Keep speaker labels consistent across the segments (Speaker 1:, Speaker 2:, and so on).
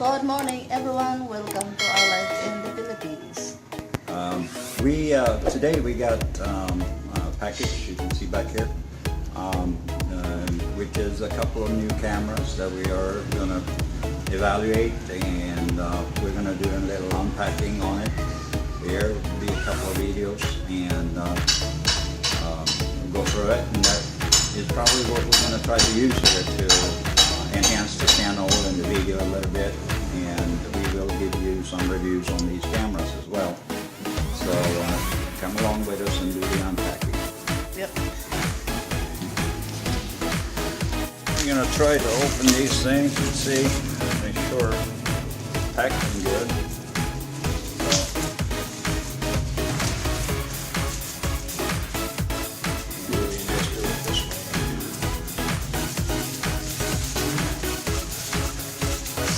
Speaker 1: Good morning, everyone. Welcome to our life in the Philippines.
Speaker 2: Today we got a package you can see back here, which is a couple of new cameras that we are going to evaluate, and we're going to do a little unpacking on it. There will be a couple of videos, and we'll go through it, and that is probably what we're going to try to use here to enhance the channel and the video a little bit, and we will give you some reviews on these cameras as well. So come along with us and do the unpacking.
Speaker 1: Yep.
Speaker 2: We're going to try to open these things and see, make sure packed them good.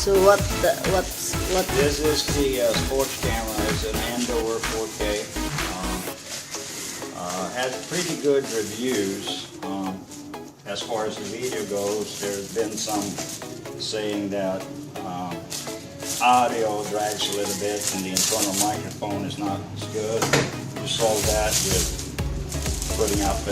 Speaker 1: So what?
Speaker 2: This is the sports camera. It's an Andoer 4K. Has pretty good reviews. As far as the video goes, there's been some saying that audio drags a little bit and the internal microphone is not as good. We solved that with putting up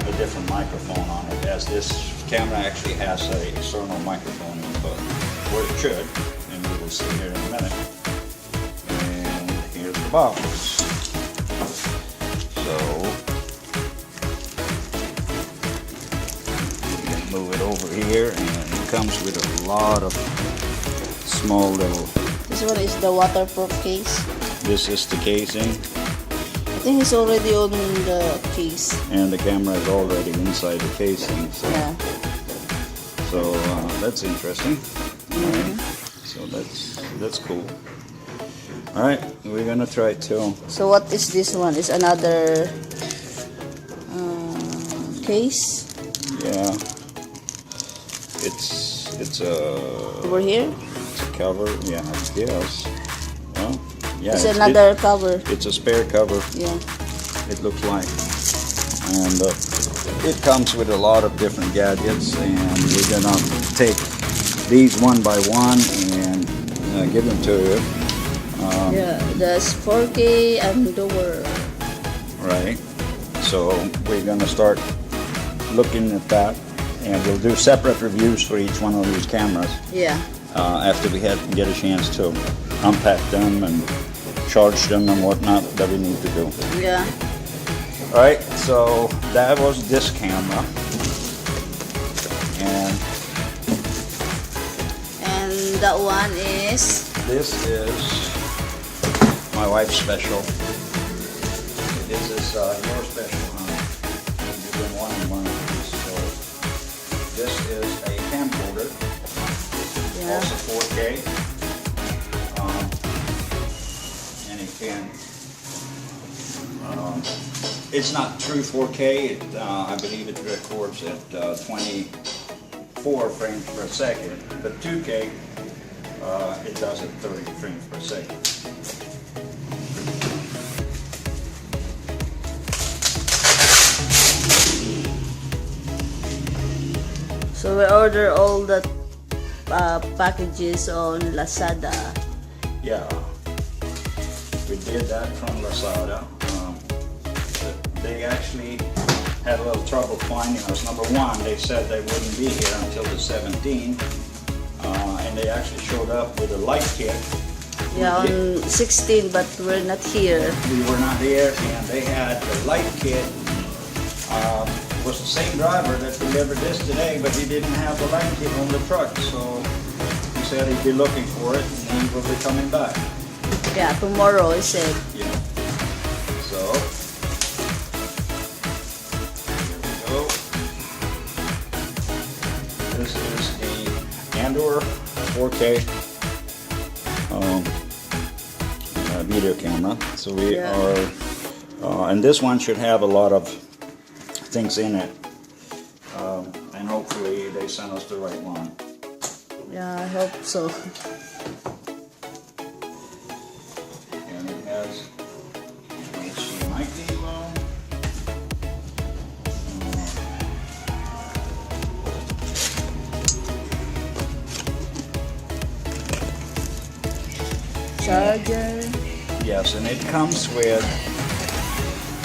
Speaker 2: a different microphone on it, as this camera actually has an external microphone input, or it should, and we will see here in a minute. And here's the box. So we can move it over here, and it comes with a lot of small little.
Speaker 1: This one is the waterproof case.
Speaker 2: This is the casing.
Speaker 1: I think it's already on the case.
Speaker 2: And the camera is already inside the casing. So,
Speaker 1: yeah.
Speaker 2: So that's interesting.
Speaker 1: Mm-hmm.
Speaker 2: Right. So that's cool. All right, we're gonna try to.
Speaker 1: So what is this one? Is another case?
Speaker 2: Yeah. It's a.
Speaker 1: Over here?
Speaker 2: It's a cover. Yeah, I guess. Well, yeah.
Speaker 1: It's another cover.
Speaker 2: It's a spare cover.
Speaker 1: Yeah.
Speaker 2: It looks like, and it comes with a lot of different gadgets, and we're gonna take these one by one and give them to you.
Speaker 1: Yeah, that's 4K Andoer.
Speaker 2: Right. So we're gonna start looking at that, and we'll do separate reviews for each one of these cameras.
Speaker 1: Yeah.
Speaker 2: After we get a chance to unpack them and charge them and whatnot that we need to do.
Speaker 1: Yeah.
Speaker 2: All right, so that was this camera, and
Speaker 1: that one is.
Speaker 2: this is my wife's special. This is your special, huh? You've been wanting one of these. So this is a camcorder,
Speaker 1: Yeah.
Speaker 2: also 4K, and it can. It's not true 4K. I believe it records at 24 frames per second, but 2K it does at 30 frames per second.
Speaker 1: So we order all the packages on Lazada.
Speaker 2: Yeah, we did that from Lazada. They actually had a little trouble finding us. Number one, they said they wouldn't be here until the 17th, and they actually showed up with a light kit.
Speaker 1: Yeah, on 16, but we're not here.
Speaker 2: We were not here, and they had the light kit. Was the same driver that delivered this today, but he didn't have the light kit on the truck, so he said he'd be looking for it, and he will be coming back.
Speaker 1: Yeah, tomorrow, he said.
Speaker 2: Yeah. So. This is the Andoer 4K video camera. So we are, and this one should have a lot of things in it, and hopefully they sent us the right one.
Speaker 1: Yeah, I hope so.
Speaker 2: And it has, let's see, mic debug,
Speaker 1: Charger.
Speaker 2: Yes, and it comes with,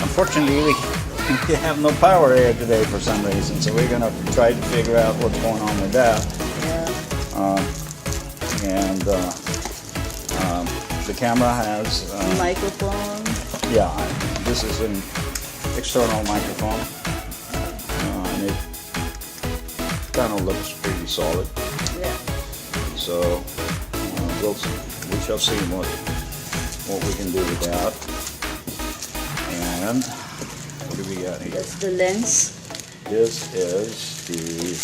Speaker 2: unfortunately, we have no power here today for some reason, so we're gonna try to figure out what's going on with that. And the camera has
Speaker 1: Microphone.
Speaker 2: yeah, this is an external microphone, and it kind of looks pretty solid.
Speaker 1: Yeah.
Speaker 2: So we shall see what we can do with that. And what do we got here?
Speaker 1: That's the lens.
Speaker 2: This is the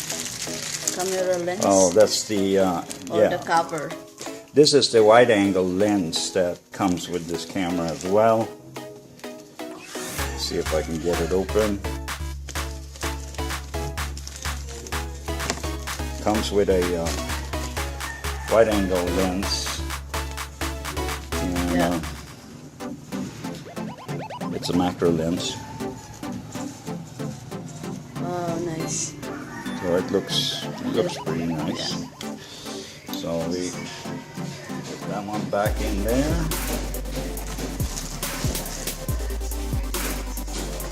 Speaker 1: Camera lens.
Speaker 2: oh, that's the
Speaker 1: Or the cover.
Speaker 2: This is the wide-angle lens that comes with this camera as well. See if I can get it open. Comes with a wide-angle lens. And,
Speaker 1: Yeah.
Speaker 2: it's a macro lens,
Speaker 1: Oh, nice.
Speaker 2: so it looks pretty nice. So we put that one back in there.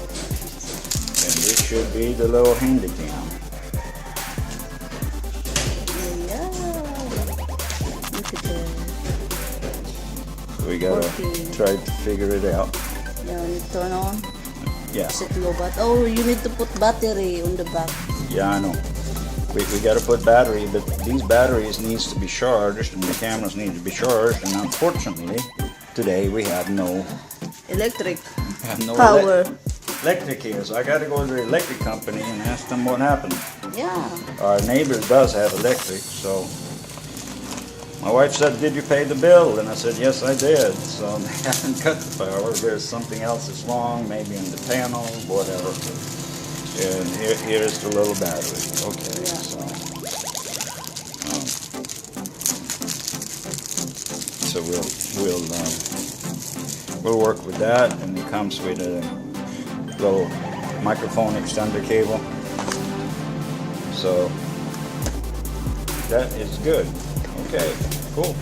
Speaker 2: And this should be the little handy cam.
Speaker 1: Yeah. Look at that.
Speaker 2: We gotta
Speaker 1: Okay.
Speaker 2: try to figure it out.
Speaker 1: Yeah, when you turn on.
Speaker 2: Yeah,
Speaker 1: Is it low bat? Oh, you need to put battery on the back.
Speaker 2: yeah, I know. We got to put battery, but these batteries needs to be charged, and the cameras need to be charged. And unfortunately, today we have no
Speaker 1: Electric
Speaker 2: power.
Speaker 1: power.
Speaker 2: Electric here, so I got to go to the electric company and ask them what happened.
Speaker 1: Yeah.
Speaker 2: Our neighbor does have electric, so my wife said, "Did you pay the bill?" And I said, "Yes, I did." So they haven't cut the power. There's something else that's wrong, maybe in the panel, whatever. And here's the little battery. Okay,
Speaker 1: Yeah.
Speaker 2: so we'll work with that, and it comes with a little microphone extender cable. So that is good. Okay, cool.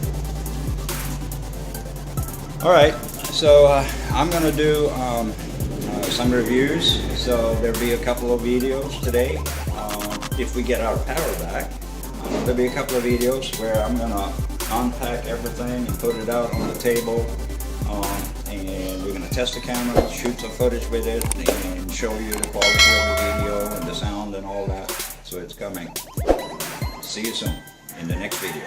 Speaker 2: All right, so I'm gonna do some reviews. So there'll be a couple of videos today. If we get our power back, there'll be a couple of videos where I'm gonna unpack everything and put it out on the table. And we're gonna test the camera, shoot some footage with it, and show you the quality of the video and the sound and all that. So it's coming. See you soon in the next video.